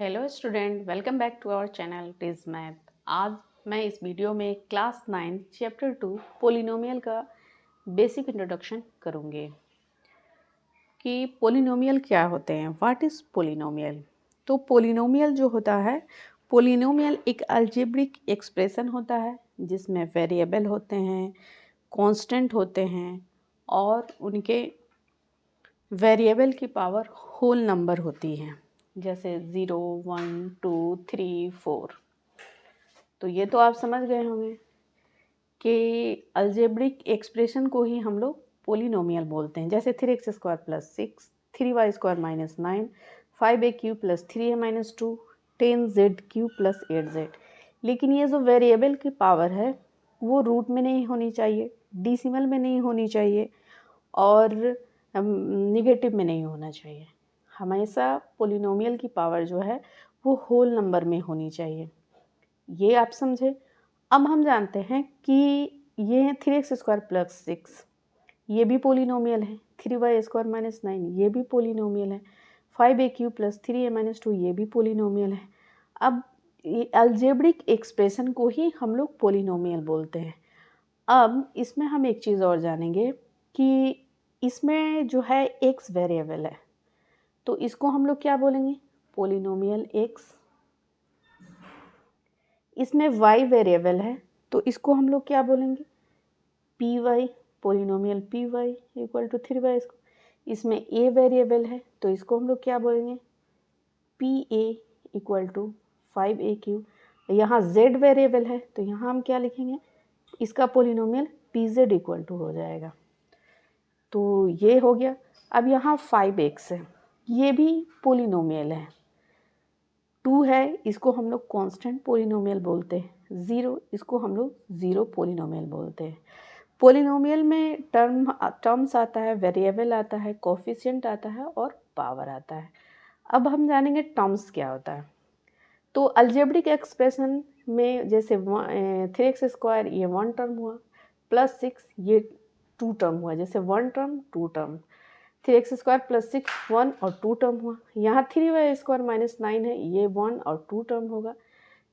Hello student, welcome back to our channel टिज math. आज मैं इस वीडियो में क्लास 9 चैप्टर 2 पोलिनोमियल का बेसिक इंट्रोडक्शन करूँगी कि पोलिनोमियल क्या होते हैं, व्हाट इज़ पोलिनोमियल। तो पोलिनोमियल जो होता है, पोलिनोमियल एक अलजेब्रिक एक्सप्रेशन होता है जिसमें वेरिएबल होते हैं, कांस्टेंट होते हैं और उनके वेरिएबल की पावर होल नंबर होती है, जैसे 0, 1, 2, 3, 4। तो ये तो आप समझ गए होंगे कि अलजेब्रिक एक्सप्रेशन को ही हम लोग पोलिनोमियल बोलते हैं। जैसे 3x² + 6, 3y² - 9, 5a³ + 3a - 2, 10z³ + 8z। लेकिन ये जो वेरिएबल की पावर है वो रूट में नहीं होनी चाहिए, डेसिमल में नहीं होनी चाहिए और निगेटिव में नहीं होना चाहिए। हमेशा पोलिनोमियल की पावर जो है वो होल नंबर में होनी चाहिए। ये आप समझे। अब हम जानते हैं कि ये है 3x² + 6, ये भी पोलिनोमियल है। 3y² - 9 ये भी पोलिनोमियल है। 5a³ + 3a - 2 ये भी पोलिनोमियल है। अब ये अलजेब्रिक एक्सप्रेशन को ही हम लोग पोलिनोमियल बोलते हैं। अब इसमें हम एक चीज़ और जानेंगे कि इसमें जो है x वेरिएबल है, तो इसको हम लोग क्या बोलेंगे, पोलिनोमियल x। इसमें y वेरिएबल है तो इसको हम लोग क्या बोलेंगे, p y, polynomial p y equal to 3y। इसमें a वेरिएबल है तो इसको हम लोग क्या बोलेंगे, P A equal to 5a³। यहाँ z वेरिएबल है तो यहाँ हम क्या लिखेंगे, इसका polynomial p z equal to हो जाएगा। तो ये हो गया। अब यहाँ 5x है, ये भी पोलिनोमियल है। 2 है, इसको हम लोग कांस्टेंट पोलिनोमियल बोलते हैं। 0 इसको हम लोग ज़ीरो पोलिनोमियल बोलते हैं। पोलिनोमियल में टर्म्स आता है, वेरिएबल आता है, कोफिशिएंट आता है और पावर आता है। अब हम जानेंगे टर्म्स क्या होता है। तो अलजेब्रिक एक्सप्रेशन में जैसे 3x² ये 1 टर्म हुआ, +6 ये 2 टर्म हुआ। जैसे 1 टर्म 2 टर्म, 3x² + 6 1 और 2 टर्म हुआ। यहाँ 3y² - 9 है, ये 1 और 2 टर्म होगा।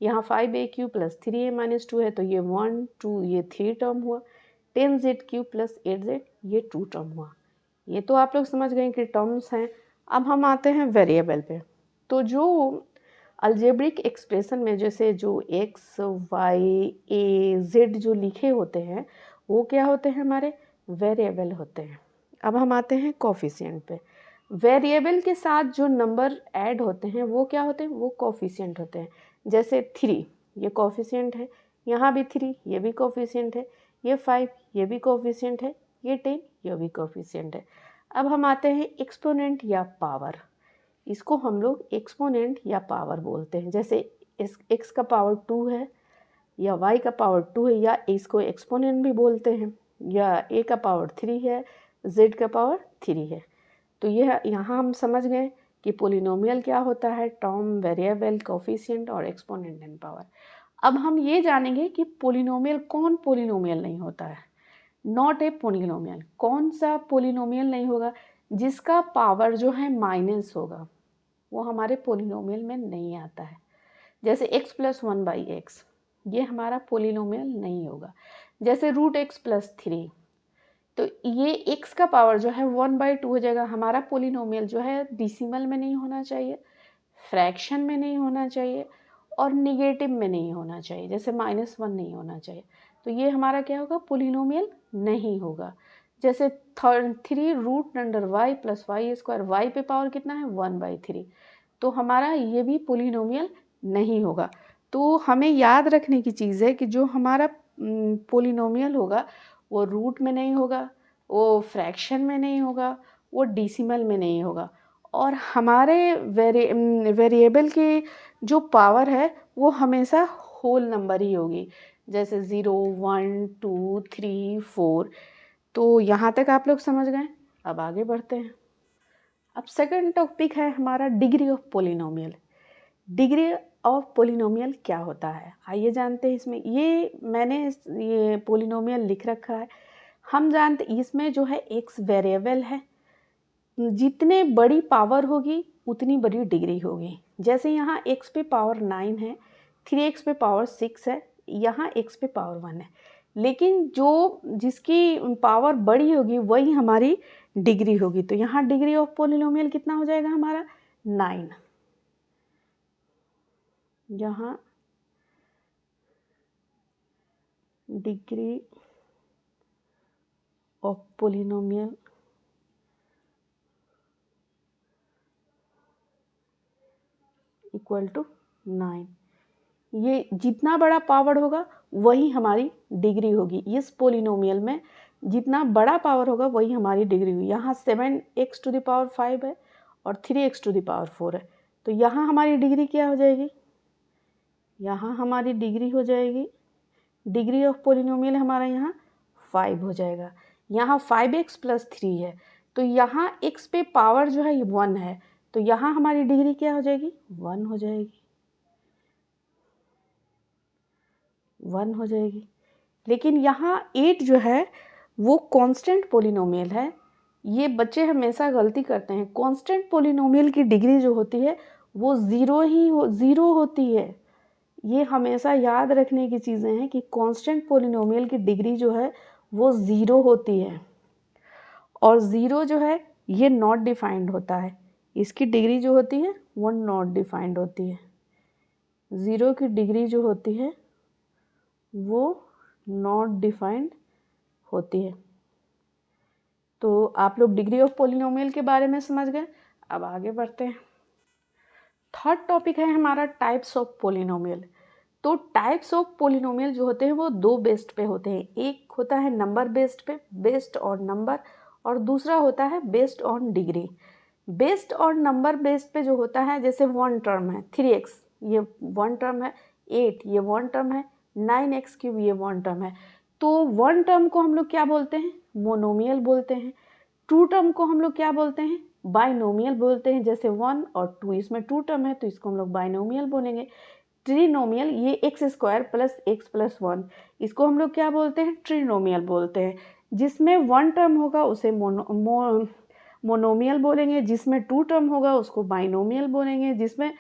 यहाँ 5a³ + 3a - 2 है तो ये 1 2 ये 3 टर्म हुआ। 10z³ + 8z ये 2 टर्म हुआ। ये तो आप लोग समझ गए कि टर्म्स हैं। अब हम आते हैं वेरिएबल पे। तो जो अलजेब्रिक एक्सप्रेशन में जैसे जो x, y, a, z जो लिखे होते हैं वो क्या होते हैं, हमारे वेरिएबल होते हैं। अब हम आते हैं कोफिशिएंट पे। वेरिएबल के साथ जो नंबर ऐड होते हैं वो क्या होते हैं, वो कोफिशिएंट होते हैं। जैसे 3 ये कोफिशिएंट है, यहाँ भी 3 ये भी कोफिशिएंट है, ये 5 ये भी कोफिशिएंट है, ये 10 ये भी कोफिशिएंट है। अब हम आते हैं एक्सपोनेंट या पावर। इसको हम लोग एक्सपोनेंट या पावर बोलते हैं। जैसे इस x का पावर 2 है या y का पावर 2 है, या इसको एक्सपोनेंट भी बोलते हैं, या a का पावर 3 है, z का पावर 3 है। तो यह यहाँ हम समझ गए कि पोलिनोमियल क्या होता है, टर्म, वेरिएबल, कोफिशिएंट और एक्सपोनेंट एंड पावर। अब हम ये जानेंगे कि पोलिनोमियल कौन पोलिनोमियल नहीं होता है, नॉट ए पोलिनोमियल। कौन सा पोलिनोमियल नहीं होगा, जिसका पावर जो है माइनस होगा, वो हमारे पोलिनोमियल में नहीं आता है। जैसे x + 1/x ये हमारा पोलिनोमियल नहीं होगा। जैसे √x + 3, तो ये x का पावर जो है 1/2 हो जाएगा। हमारा पोलिनोमियल जो है डेसिमल में नहीं होना चाहिए, फ्रैक्शन में नहीं होना चाहिए और निगेटिव में नहीं होना चाहिए, जैसे -1 नहीं होना चाहिए। तो ये हमारा क्या होगा, पोलिनोमियल नहीं होगा। जैसे 3√y + y², y पे पावर कितना है 1/3, तो हमारा ये भी पोलिनोमियल नहीं होगा। तो हमें याद रखने की चीज़ है कि जो हमारा पोलिनोमियल होगा वो रूट में नहीं होगा, वो फ्रैक्शन में नहीं होगा, वो डेसिमल में नहीं होगा, और हमारे वेरिएबल की जो पावर है वो हमेशा होल नंबर ही होगी। जैसे 0, 1, 2, 3, 4। तो यहाँ तक आप लोग समझ गए। अब आगे बढ़ते हैं। अब सेकंड टॉपिक है हमारा degree of polynomial. Degree of polynomial क्या होता है, आइए जानते हैं। इसमें ये मैंने ये पोलिनोमियल लिख रखा है। हम जानते इसमें जो है x वेरिएबल है, जितने बड़ी पावर होगी उतनी बड़ी डिग्री होगी। जैसे यहाँ x पे पावर 9 है, 3x पे पावर 6 है, यहाँ x पे पावर 1 है, लेकिन जो जिसकी पावर बड़ी होगी वही हमारी डिग्री होगी। तो यहाँ डिग्री ऑफ पोलिनोमियल कितना हो जाएगा हमारा 9। यहाँ degree of polynomial equal to 9। ये जितना बड़ा पावर होगा वही हमारी डिग्री होगी। इस पोलिनोमियल में जितना बड़ा पावर होगा वही हमारी डिग्री होगी। यहाँ 7x टू द पावर 5 है और 3x टू द पावर 4 है, तो यहाँ हमारी डिग्री क्या हो जाएगी, यहाँ हमारी डिग्री हो जाएगी, डिग्री ऑफ पोलिनोमियल हमारा यहाँ 5 हो जाएगा। यहाँ 5x प्लस 3 है, तो यहाँ x पे पावर जो है 1 है, तो यहाँ हमारी डिग्री क्या हो जाएगी, 1 हो जाएगी, 1 हो जाएगी। लेकिन यहाँ 8 जो है वो कांस्टेंट पोलिनोमियल है। ये बच्चे हमेशा गलती करते हैं, कांस्टेंट पोलिनोमियल की डिग्री जो होती है वो ज़ीरो होती है। ये हमेशा याद रखने की चीज़ें हैं कि कांस्टेंट पोलिनोमियल की डिग्री जो है वो 0 होती है, और 0 जो है ये नॉट डिफाइंड होता है। इसकी डिग्री जो होती है वो नॉट डिफाइंड होती है। 0 की डिग्री जो होती है वो नॉट डिफाइंड होती है। तो आप लोग डिग्री ऑफ पोलिनोमियल के बारे में समझ गए। अब आगे बढ़ते हैं। थर्ड टॉपिक है हमारा टाइप्स ऑफ पोलिनोमियल। तो टाइप्स ऑफ पोलिनोमियल जो होते हैं वो दो बेस्ड पे होते हैं। एक होता है नंबर बेस्ड पे, बेस्ड ऑन नंबर, और दूसरा होता है based on degree. Based on number based पे जो होता है, जैसे 1 टर्म है 3x, ये 1 टर्म है, 8 ये 1 टर्म है, 9x³ ये 1 टर्म है। तो 1 टर्म को हम लोग क्या बोलते हैं, मोनोमियल बोलते हैं। 2 टर्म को हम लोग क्या बोलते हैं, बाइनोमियल बोलते हैं। जैसे 1 और 2 इसमें 2 टर्म है तो इसको हम लोग बाइनोमियल बोलेंगे। ट्रिनोमियल, ये x² प्लस x प्लस 1, इसको हम लोग क्या बोलते हैं, ट्रिनोमियल बोलते हैं। जिसमें 1 टर्म होगा उसे मोनोमियल बोलेंगे, जिसमें 2 टर्म होगा उसको बाइनोमियल बोलेंगे, जिसमें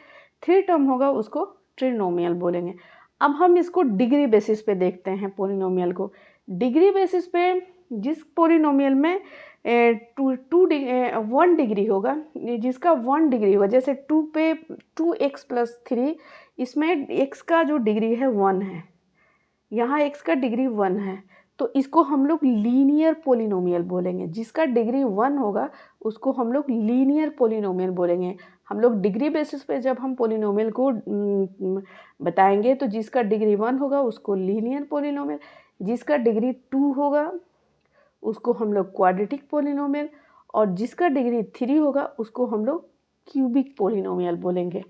3 टर्म होगा उसको ट्रिनोमियल बोलेंगे। अब हम इसको डिग्री बेसिस पे देखते हैं पोलिनोमियल को। डिग्री बेसिस पे जिस पोलिनोमियल में 1 डिग्री होगा, जिसका 1 डिग्री होगा, जैसे 2 पे 2x प्लस 3, इसमें x का जो डिग्री है 1 है, यहाँ x का डिग्री 1 है, तो इसको हम लोग लीनियर पोलिनोमियल बोलेंगे। जिसका डिग्री 1 होगा उसको हम लोग लीनियर पोलिनोमियल बोलेंगे। हम लोग डिग्री बेसिस पे जब हम पोलिनोमियल को बताएंगे तो जिसका डिग्री 1 होगा उसको लीनियर पोलिनोमियल, जिसका डिग्री 2 होगा उसको हम लोग क्वाड्रेटिक पोलिनोमियल, और जिसका डिग्री 3 होगा उसको हम लोग क्यूबिक पोलिनोमियल बोलेंगे।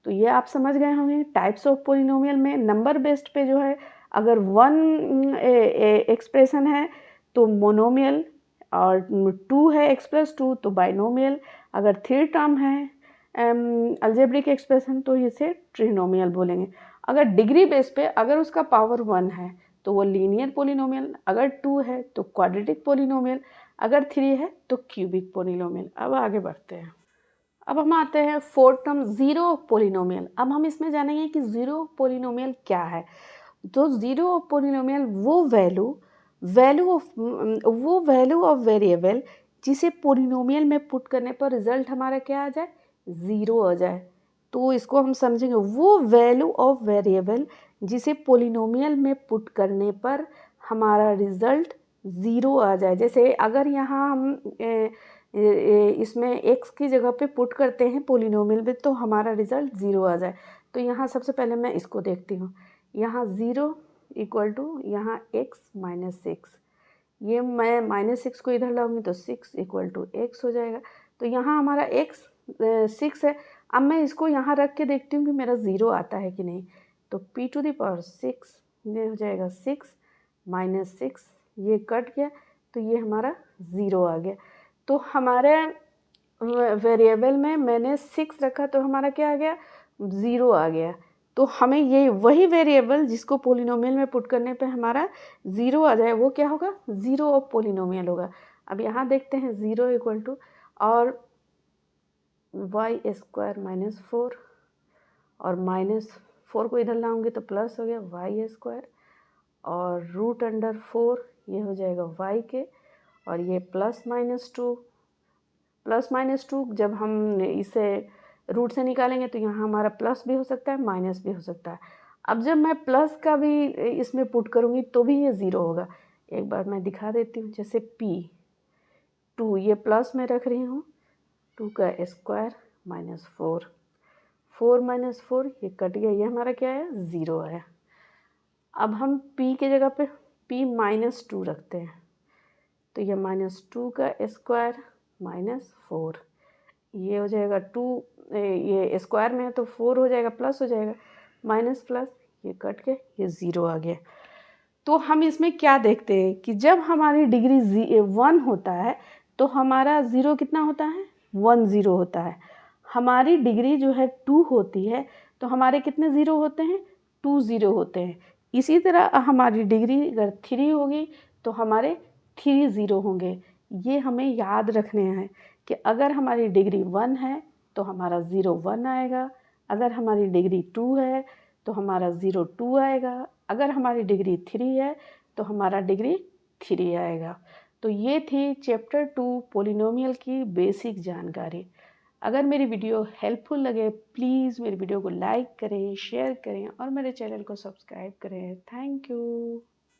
तो ये आप समझ गए होंगे। टाइप्स ऑफ पोलिनोमियल में नंबर बेस्ड पे जो है, अगर 1 एक्सप्रेशन है तो मोनोमियल, और 2 है x प्लस 2 तो बाइनोमियल, अगर 3 टर्म है अलजेब्रिक एक्सप्रेशन तो इसे ट्रिनोमियल बोलेंगे। अगर डिग्री बेस पे अगर उसका पावर 1 है तो वो लीनियर पोलिनोमियल, अगर 2 है तो क्वाड्रेटिक पोलिनोमियल, अगर 3 है तो क्यूबिक पोलिनोमियल। अब आगे बढ़ते हैं। अब हम आते हैं 4th टर्म ज़ीरो पोलिनोमियल। अब हम इसमें जानेंगे कि ज़ीरो पोलिनोमियल क्या है। तो ज़ीरो पोलिनोमियल वो वैल्यू ऑफ वेरिएबल जिसे पोलिनोमियल में पुट करने पर रिजल्ट हमारा क्या आ जाए, 0 आ जाए। तो इसको हम समझेंगे, वो वैल्यू ऑफ वेरिएबल जिसे पोलिनोमियल में पुट करने पर हमारा रिजल्ट 0 आ जाए। जैसे अगर यहाँ हम इसमें x की जगह पे पुट करते हैं पोलिनोमियल में तो हमारा रिजल्ट 0 आ जाए। तो यहाँ सबसे पहले मैं इसको देखती हूँ। यहाँ 0 इक्वल टू यहाँ x माइनस 6, ये मैं माइनस 6 को इधर लाऊंगी तो 6 इक्वल टू x हो जाएगा। तो यहाँ हमारा x 6 है। अब मैं इसको यहाँ रख के देखती हूँ कि मेरा 0 आता है कि नहीं। तो p टू द पावर 6 ये हो जाएगा 6 माइनस 6, ये कट गया तो ये हमारा 0 आ गया। तो हमारे वेरिएबल में मैंने 6 रखा तो हमारा क्या आ गया, 0 आ गया। तो हमें ये वही वेरिएबल जिसको पोलिनोमियल में पुट करने पे हमारा 0 आ जाए वो क्या होगा, ज़ीरो ऑफ पोलिनोमियल होगा। अब यहाँ देखते हैं 0 इक्वल टू, और y² माइनस 4 और -4 को इधर लाऊंगी तो प्लस हो गया y² और √4 ये हो जाएगा y के और ये +-2 जब हम इसे रूट से निकालेंगे तो यहाँ हमारा प्लस भी हो सकता है माइनस भी हो सकता है। अब जब मैं प्लस का भी इसमें पुट करूँगी तो भी ये 0 होगा। एक बार मैं दिखा देती हूँ, जैसे p2 ये प्लस में रख रही हूँ, 2 का स्क्वायर माइनस 4 माइनस 4 ये कट गया, ये हमारा क्या है 0 है। अब हम p के जगह पे p-2 रखते हैं तो ये -2 का स्क्वायर माइनस 4 ये हो जाएगा 2, ये स्क्वायर में है तो 4 हो जाएगा, प्लस हो जाएगा, माइनस प्लस ये कट के ये 0 आ गया। तो हम इसमें क्या देखते हैं कि जब हमारी डिग्री 1 होता है तो हमारा 0 कितना होता है 10 होता है। हमारी डिग्री जो है 2 होती है तो हमारे कितने 0 होते हैं 20 होते हैं। इसी तरह हमारी डिग्री अगर 3 होगी तो हमारे 30 होंगे। ये हमें याद रखने हैं कि अगर हमारी डिग्री 1 है तो हमारा 0 1 आएगा, अगर हमारी डिग्री 2 है तो हमारा 0 2 आएगा, अगर हमारी डिग्री 3 है तो हमारा डिग्री 3 आएगा। तो ये थी चैप्टर 2 पॉलिनोमियल की बेसिक जानकारी। अगर मेरी वीडियो हेल्पफुल लगे प्लीज़ मेरी वीडियो को लाइक करें, शेयर करें और मेरे चैनल को सब्सक्राइब करें। Thank you.